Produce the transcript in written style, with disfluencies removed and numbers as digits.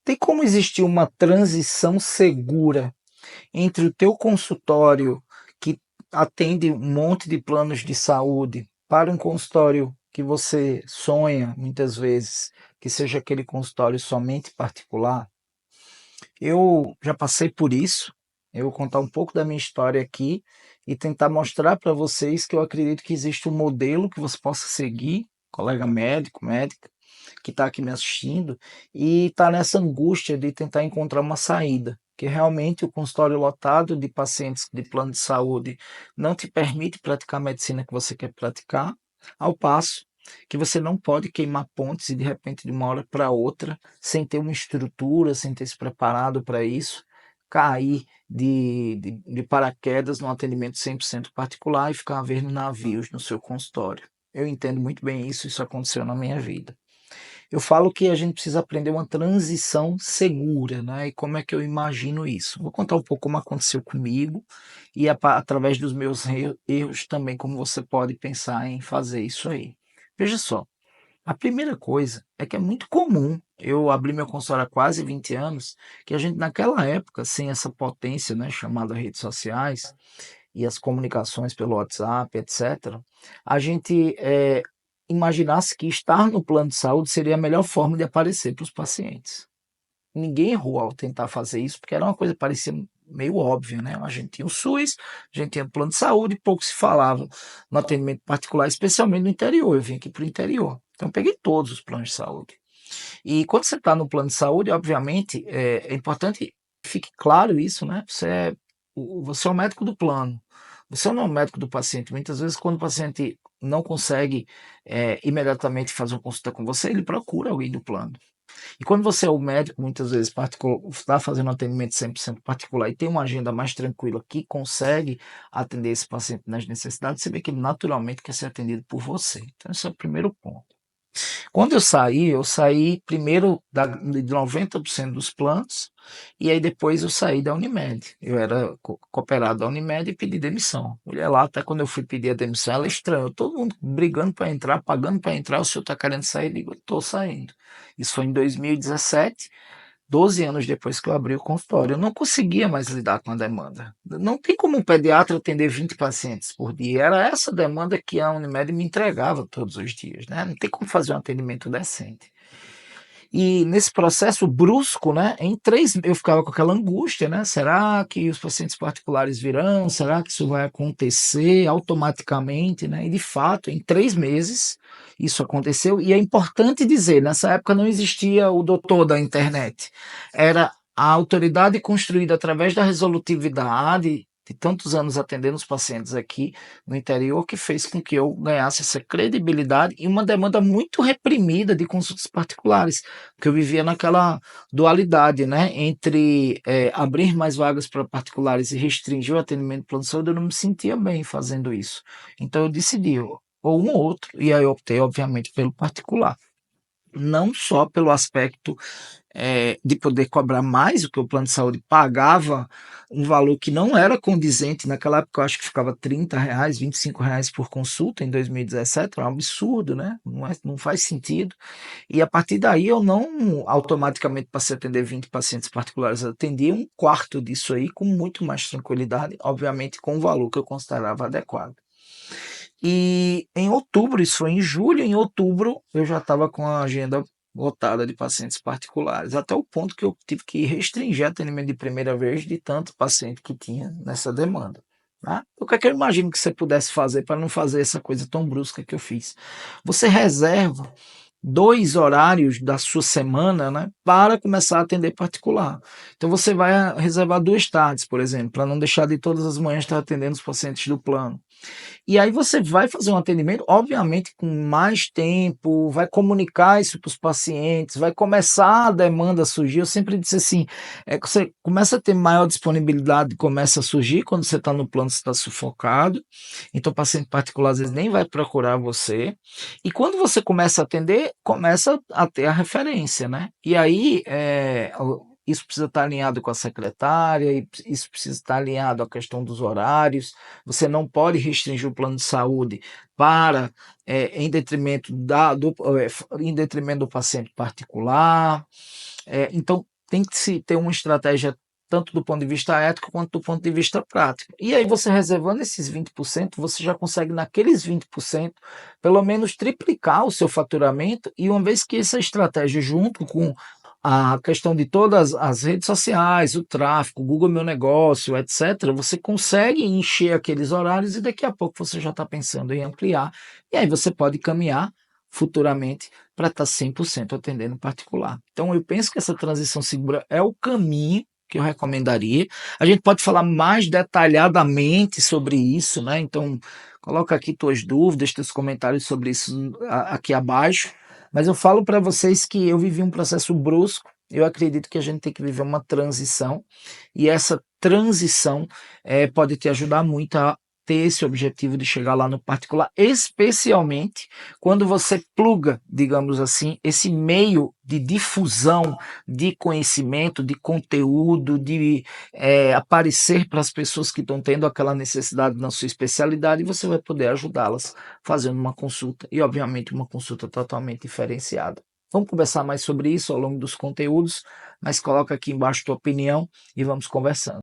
Tem como existir uma transição segura entre o teu consultório, que atende um monte de planos de saúde, para um consultório que você sonha muitas vezes, que seja aquele consultório somente particular? Eu já passei por isso. Eu vou contar um pouco da minha história aqui e tentar mostrar para vocês que eu acredito que existe um modelo que você possa seguir, colega médico, médica, que está aqui me assistindo e está nessa angústia de tentar encontrar uma saída, que realmente o consultório lotado de pacientes de plano de saúde não te permite praticar a medicina que você quer praticar, ao passo que você não pode queimar pontes e de repente de uma hora para outra, sem ter uma estrutura, sem ter se preparado para isso, cair de paraquedas num atendimento 100% particular e ficar vendo navios no seu consultório. Eu entendo muito bem isso, isso aconteceu na minha vida. Eu falo que a gente precisa aprender uma transição segura, né? E como é que eu imagino isso? Vou contar um pouco como aconteceu comigo e através dos meus erros também, como você pode pensar em fazer isso aí. Veja só, a primeira coisa é que é muito comum, eu abri meu consultório há quase 20 anos, que a gente naquela época, sem essa potência, né, chamada redes sociais e as comunicações pelo WhatsApp, etc., a gente imaginasse que estar no plano de saúde seria a melhor forma de aparecer para os pacientes. Ninguém errou ao tentar fazer isso, porque era uma coisa que parecia meio óbvia, né? A gente tinha o SUS, a gente tinha o plano de saúde, e pouco se falava no atendimento particular, especialmente no interior. Eu vim aqui para o interior, então eu peguei todos os planos de saúde. E quando você está no plano de saúde, obviamente, é importante que fique claro isso, né? Você é o médico do plano, você não é o médico do paciente. Muitas vezes, quando o paciente não consegue imediatamente fazer uma consulta com você, ele procura alguém do plano. E quando você é o médico, muitas vezes está fazendo um atendimento 100% particular e tem uma agenda mais tranquila que consegue atender esse paciente nas necessidades, você vê que ele naturalmente quer ser atendido por você. Então, esse é o primeiro ponto. Quando eu saí primeiro de 90% dos planos, e aí depois eu saí da Unimed. Eu era cooperado da Unimed e pedi demissão. Mulher lá, até quando eu fui pedir a demissão, ela estranhou. Todo mundo brigando para entrar, pagando para entrar, o senhor está querendo sair? Eu digo, estou saindo. Isso foi em 2017. 12 anos depois que eu abri o consultório, eu não conseguia mais lidar com a demanda. Não tem como um pediatra atender 20 pacientes por dia. Era essa demanda que a Unimed me entregava todos os dias, né? Não tem como fazer um atendimento decente. E nesse processo brusco, né, eu ficava com aquela angústia, né? Será que os pacientes particulares virão? Será que isso vai acontecer automaticamente, né? E de fato, em 3 meses, isso aconteceu. E é importante dizer, nessa época não existia o doutor da internet. Era a autoridade construída através da resolutividade de tantos anos atendendo os pacientes aqui no interior, que fez com que eu ganhasse essa credibilidade e uma demanda muito reprimida de consultas particulares, porque eu vivia naquela dualidade, né, entre abrir mais vagas para particulares e restringir o atendimento plano de saúde. Eu não me sentia bem fazendo isso. Então eu decidi, ou um ou outro, e aí eu optei, obviamente, pelo particular. Não só pelo aspecto de poder cobrar mais, o que o plano de saúde pagava um valor que não era condizente. Naquela época eu acho que ficava R$ 30, R$ 25 por consulta em 2017, era um absurdo, né? Não faz sentido. E a partir daí eu não automaticamente passei a atender 20 pacientes particulares, eu atendia um quarto disso aí com muito mais tranquilidade, obviamente com o valor que eu considerava adequado. E em outubro, isso foi em julho, em outubro eu já estava com a agenda lotada de pacientes particulares, até o ponto que eu tive que restringir atendimento de primeira vez de tanto paciente que tinha nessa demanda. Tá? O que é que eu imagino que você pudesse fazer para não fazer essa coisa tão brusca que eu fiz? Você reserva 2 horários da sua semana, né, para começar a atender particular. Então você vai reservar 2 tardes, por exemplo, para não deixar de todas as manhãs estar atendendo os pacientes do plano. E aí você vai fazer um atendimento, obviamente, com mais tempo, vai comunicar isso para os pacientes, vai começar a demanda a surgir. Eu sempre disse assim, que você começa a ter maior disponibilidade, começa a surgir quando você está no plano, você está sufocado. Então o paciente particular às vezes nem vai procurar você. E quando você começa a atender, começa a ter a referência, né? E aí isso precisa estar alinhado com a secretária, e isso precisa estar alinhado à questão dos horários. Você não pode restringir o plano de saúde para em detrimento do paciente particular. Então tem que se ter uma estratégia tanto do ponto de vista ético quanto do ponto de vista prático. E aí você reservando esses 20%, você já consegue naqueles 20% pelo menos triplicar o seu faturamento, e uma vez que essa estratégia junto com a questão de todas as redes sociais, o tráfego, Google Meu Negócio, etc., você consegue encher aqueles horários e daqui a pouco você já está pensando em ampliar, e aí você pode caminhar futuramente para estar 100% atendendo particular. Então eu penso que essa transição segura é o caminho que eu recomendaria. A gente pode falar mais detalhadamente sobre isso, né? Então coloca aqui tuas dúvidas, teus comentários sobre isso aqui abaixo. Mas eu falo para vocês que eu vivi um processo brusco. Eu acredito que a gente tem que viver uma transição, e essa transição pode te ajudar muito a ter esse objetivo de chegar lá no particular, especialmente quando você pluga, digamos assim, esse meio de difusão de conhecimento, de conteúdo, de aparecer para as pessoas que estão tendo aquela necessidade na sua especialidade, e você vai poder ajudá-las fazendo uma consulta, e obviamente uma consulta totalmente diferenciada. Vamos conversar mais sobre isso ao longo dos conteúdos, mas coloca aqui embaixo tua opinião e vamos conversando.